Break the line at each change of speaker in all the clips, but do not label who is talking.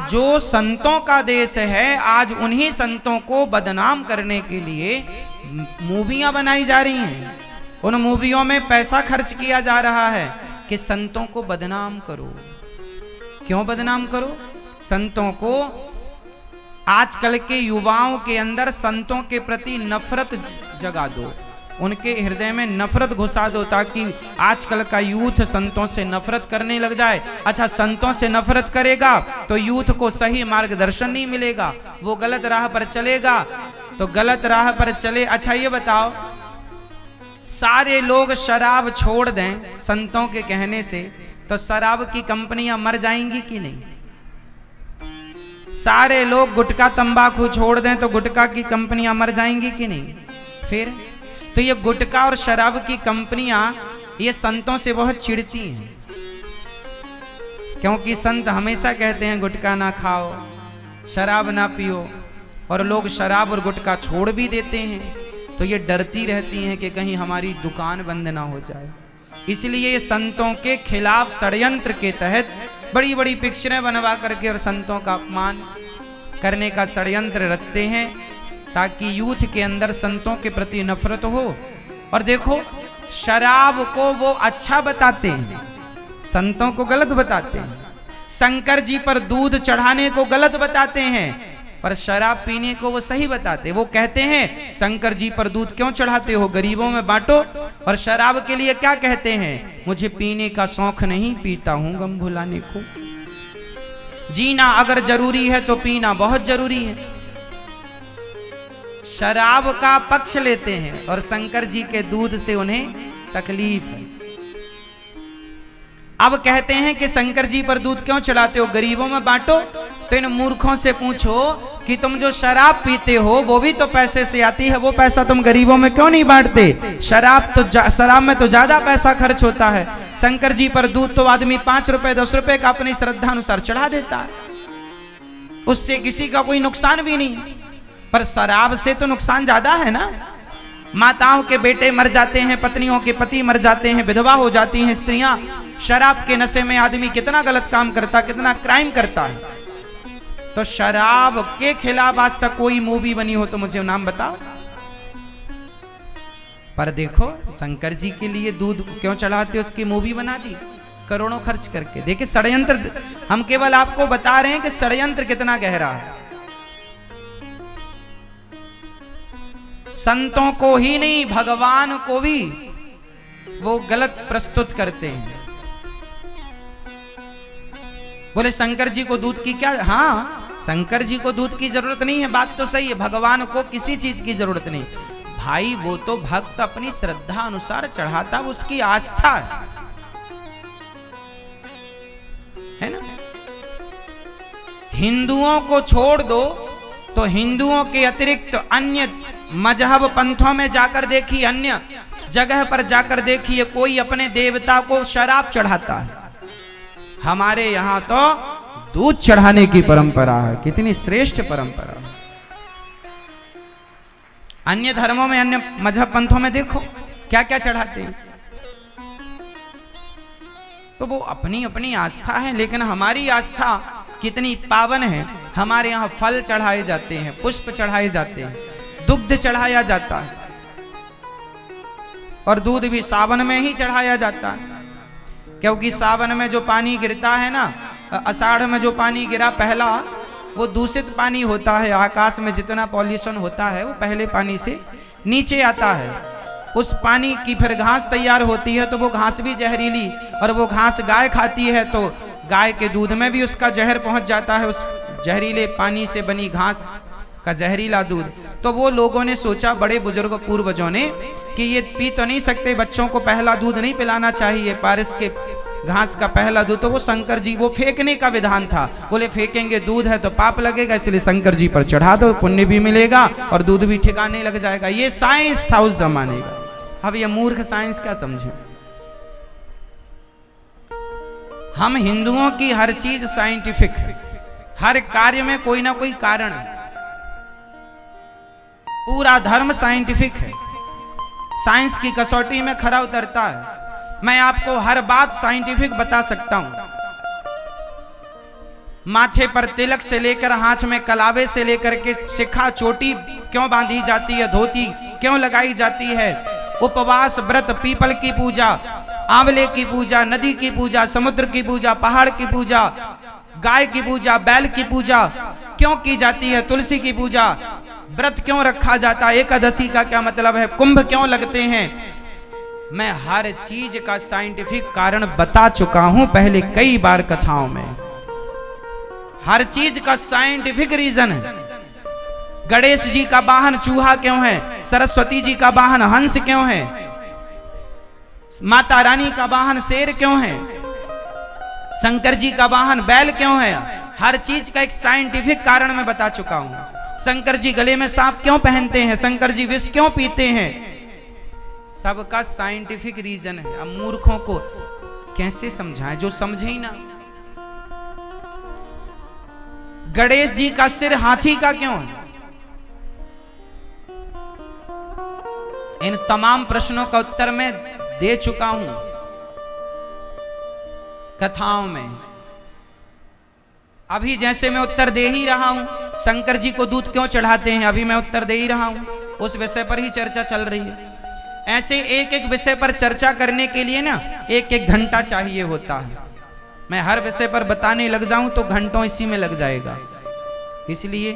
जो संतों का देश है, आज उन्हीं संतों को बदनाम करने के लिए मूवियां बनाई जा रही हैं। उन मूवियों में पैसा खर्च किया जा रहा है कि संतों को बदनाम करो। क्यों बदनाम करो? संतों को, आजकल के युवाओं के अंदर संतों के प्रति नफरत जगा दो, उनके हृदय में नफरत घुसा दो, ताकि आजकल का यूथ संतों से नफरत करने लग जाए। अच्छा, संतों से नफरत करेगा तो यूथ को सही मार्गदर्शन नहीं मिलेगा, वो गलत राह पर चलेगा, तो गलत राह पर चले। अच्छा ये बताओ, सारे लोग शराब छोड़ दें संतों के कहने से, तो शराब की कंपनियां मर जाएंगी कि नहीं? सारे लोग गुटखा तंबाकू छोड़ दें तो गुटखा की कंपनियां मर जाएंगी कि नहीं? फिर तो ये गुटखा और शराब की कंपनियां ये संतों से बहुत चिढ़ती हैं, क्योंकि संत हमेशा कहते हैं गुटखा ना खाओ, शराब ना पियो, और लोग शराब और गुटखा छोड़ भी देते हैं, तो ये डरती रहती हैं कि कहीं हमारी दुकान बंद ना हो जाए। इसलिए ये संतों के खिलाफ षड्यंत्र के तहत बड़ी बड़ी पिक्चरें बनवा करके और संतों का अपमान करने का षड्यंत्र रचते हैं, ताकि यूथ के अंदर संतों के प्रति नफरत हो। और देखो, शराब को वो अच्छा बताते हैं, संतों को गलत बताते हैं। शंकर जी पर दूध चढ़ाने को गलत बताते हैं, पर शराब पीने को वो सही बताते। वो कहते हैं शंकर जी पर दूध क्यों चढ़ाते हो, गरीबों में बांटो। और शराब के लिए क्या कहते हैं, मुझे पीने का शौक नहीं, पीता हूं गम भुलाने को। जीना अगर जरूरी है तो पीना बहुत जरूरी है। शराब का पक्ष लेते हैं और शंकर जी के दूध से उन्हें तकलीफ है। अब कहते हैं कि शंकर जी पर दूध क्यों चढ़ाते हो, गरीबों में बांटो। तो इन मूर्खों से पूछो कि तुम जो शराब पीते हो वो भी तो पैसे से आती है, वो पैसा तुम गरीबों में क्यों नहीं बांटते? शराब में तो ज्यादा पैसा खर्च होता है। शंकर जी पर दूध तो आदमी 5 रुपए 10 रुपए का अपनी श्रद्धा अनुसार चढ़ा देता है, उससे किसी का कोई नुकसान भी नहीं। पर शराब से तो नुकसान ज्यादा है ना। माताओं के बेटे मर जाते हैं, पत्नियों के पति मर जाते हैं, विधवा हो जाती हैं स्त्रियां। शराब के नशे में आदमी कितना गलत काम करता, कितना क्राइम करता है। तो शराब के खिलाफ आज तक कोई मूवी बनी हो तो मुझे नाम बताओ। पर देखो, शंकर जी के लिए दूध क्यों चढ़ाते, उसकी मूवी बना दी करोड़ों खर्च करके। देखिए षड्यंत्र, हम केवल आपको बता रहे हैं कि षड्यंत्र कितना गहरा है। संतों को ही नहीं, भगवान को भी वो गलत प्रस्तुत करते हैं। बोले शंकर जी को दूध की क्या, हाँ शंकर जी को दूध की जरूरत नहीं है, बात तो सही है। भगवान को किसी चीज की जरूरत नहीं भाई, वो तो भक्त अपनी श्रद्धा अनुसार चढ़ाता, उसकी आस्था है ना। हिंदुओं को छोड़ दो तो हिंदुओं के अतिरिक्त अन्य मजहब पंथों में जाकर देखिए, अन्य जगह पर जाकर देखिए, कोई अपने देवता को शराब चढ़ाता है। हमारे यहां तो दूध चढ़ाने की परंपरा है, कितनी श्रेष्ठ परंपरा है। अन्य धर्मों में, अन्य मजहब पंथों में देखो क्या क्या चढ़ाते हैं, तो वो अपनी अपनी आस्था है। लेकिन हमारी आस्था कितनी पावन है। हमारे यहाँ फल चढ़ाए जाते हैं, पुष्प चढ़ाए जाते हैं, दुग्ध चढ़ाया जाता है, और दूध भी सावन में ही चढ़ाया जाता है, क्योंकि सावन में जो पानी गिरता है ना, आषाढ़ में जो पानी गिरा पहला, वो दूषित पानी होता है। आकाश में जितना पॉल्यूशन होता है वो पहले पानी से नीचे आता है। उस पानी की फिर घास तैयार होती है, तो वो घास भी जहरीली, और वो घास गाय खाती है तो गाय के दूध में भी उसका जहर पहुंच जाता है, उस जहरीले पानी से बनी घास का जहरीला दूध। तो वो लोगों ने सोचा, बड़े बुजुर्ग पूर्वजों ने, कि ये पी तो नहीं सकते, बच्चों को पहला दूध नहीं पिलाना चाहिए, पारस के घास का पहला दूध। तो वो शंकर जी, वो फेंकने का विधान था। बोले फेंकेंगे दूध है तो पाप लगेगा, इसलिए शंकर जी पर चढ़ा दो, पुण्य भी मिलेगा और दूध भी ठिकाने लग जाएगा। ये साइंस था उस जमाने का। अब ये मूर्ख साइंस क्या समझे। हम हिंदुओं की हर चीज साइंटिफिक है, हर कार्य में कोई ना कोई कारण है। पूरा धर्म साइंटिफिक है, साइंस की कसौटी में खरा उतरता है। मैं आपको हर बात साइंटिफिक बता सकता हूं। माथे पर तिलक से लेकर हाथ में कलावे से लेकर के शिखा चोटी क्यों बांधी जाती है, धोती क्यों लगाई जाती है, उपवास व्रत, पीपल की पूजा, आंवले की पूजा, नदी की पूजा, समुद्र की पूजा, पहाड़ की पूजा, गाय की पूजा, बैल की पूजा क्यों की जाती है, तुलसी की पूजा, व्रत क्यों रखा जाता है, एकादशी का क्या मतलब है, कुंभ क्यों लगते हैं। मैं हर चीज का साइंटिफिक कारण बता चुका हूं पहले कई बार कथाओं में। हर चीज का साइंटिफिक रीजन है। गणेश जी का वाहन चूहा क्यों है, सरस्वती जी का वाहन हंस क्यों है, माता रानी का वाहन शेर क्यों है, शंकर जी का वाहन बैल क्यों है। हर चीज का एक साइंटिफिक कारण मैं बता चुका हूं। शंकर जी गले में सांप क्यों पहनते हैं, शंकर जी विष क्यों पीते हैं, सबका साइंटिफिक रीजन है। अब मूर्खों को कैसे समझाएं जो समझे ही ना। गणेश जी का सिर हाथी का क्यों है। इन तमाम प्रश्नों का उत्तर मैं दे चुका हूं कथाओं में। अभी जैसे मैं उत्तर दे ही रहा हूं, शंकर जी को दूध क्यों चढ़ाते हैं, अभी मैं उत्तर दे ही रहा हूं, उस विषय पर ही चर्चा चल रही है। ऐसे एक एक विषय पर चर्चा करने के लिए ना एक एक घंटा चाहिए होता है। मैं हर विषय पर बताने लग जाऊं तो घंटों इसी में लग जाएगा। इसलिए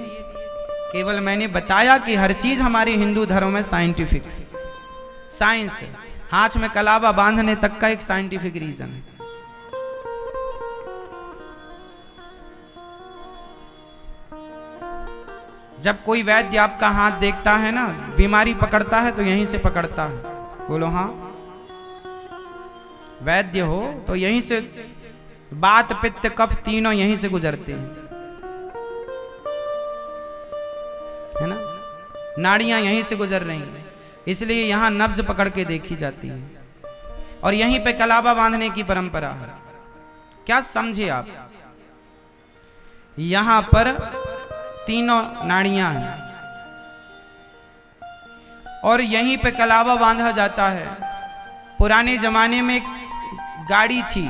केवल मैंने बताया कि हर चीज हमारे हिंदू धर्म में साइंटिफिक है, साइंस है। हाथ में कलावा बांधने तक का एक साइंटिफिक रीजन है। जब कोई वैद्य आपका हाथ देखता है ना, बीमारी पकड़ता है तो यहीं से पकड़ता है। बोलो हाँ, वैद्य हो तो यहीं से बात पित्त कफ तीनों यहीं से गुजरते हैं, है ना। नाड़ियां यहीं से गुजर रही हैं, इसलिए यहां नब्ज पकड़ के देखी जाती है। और यहीं पे कलावा बांधने की परंपरा है। क्या समझे आप, यहां पर तीनों नाड़ियां हैं और यहीं पे कलावा बांधा जाता है। पुराने जमाने में एक गाड़ी थी,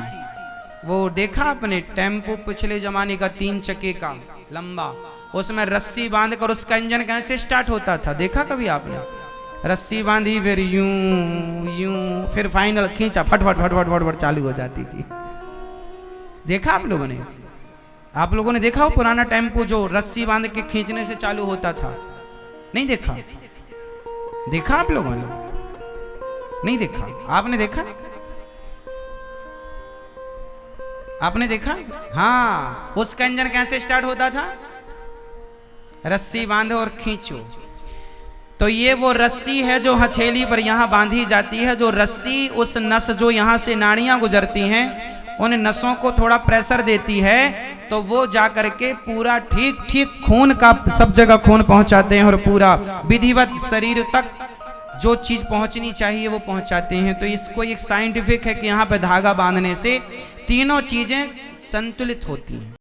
वो देखा आपने, टेम्पो, पिछले जमाने का 3 चक्के का लंबा, उसमें रस्सी बांध कर उसका इंजन कैसे स्टार्ट होता था, देखा कभी आपने। रस्सी बांधी, फिर यूं यूं, फिर फाइनल खींचा, फट फट फट फट फट फट चालू हो जाती थी। देखा आप लोगों ने, आप लोगों ने देखा वो पुराना टेम्पो जो रस्सी बांध के खींचने से चालू होता था, नहीं देखा? देखा आप लोगों ने? नहीं देखा? आपने देखा? आपने देखा? हाँ, उसका इंजन कैसे स्टार्ट होता था, रस्सी बांधो और खींचो। तो ये वो रस्सी है जो हथेली पर यहां बांधी जाती है। जो रस्सी उस नस जो यहां से नाड़ियां गुजरती हैं उन नसों को थोड़ा प्रेशर देती है, तो वो जा करके पूरा ठीक ठीक खून का सब जगह खून पहुंचाते हैं और पूरा विधिवत शरीर तक जो चीज पहुंचनी चाहिए वो पहुंचाते हैं। तो इसको एक साइंटिफिक है कि यहाँ पे धागा बांधने से तीनों चीजें संतुलित होती हैं।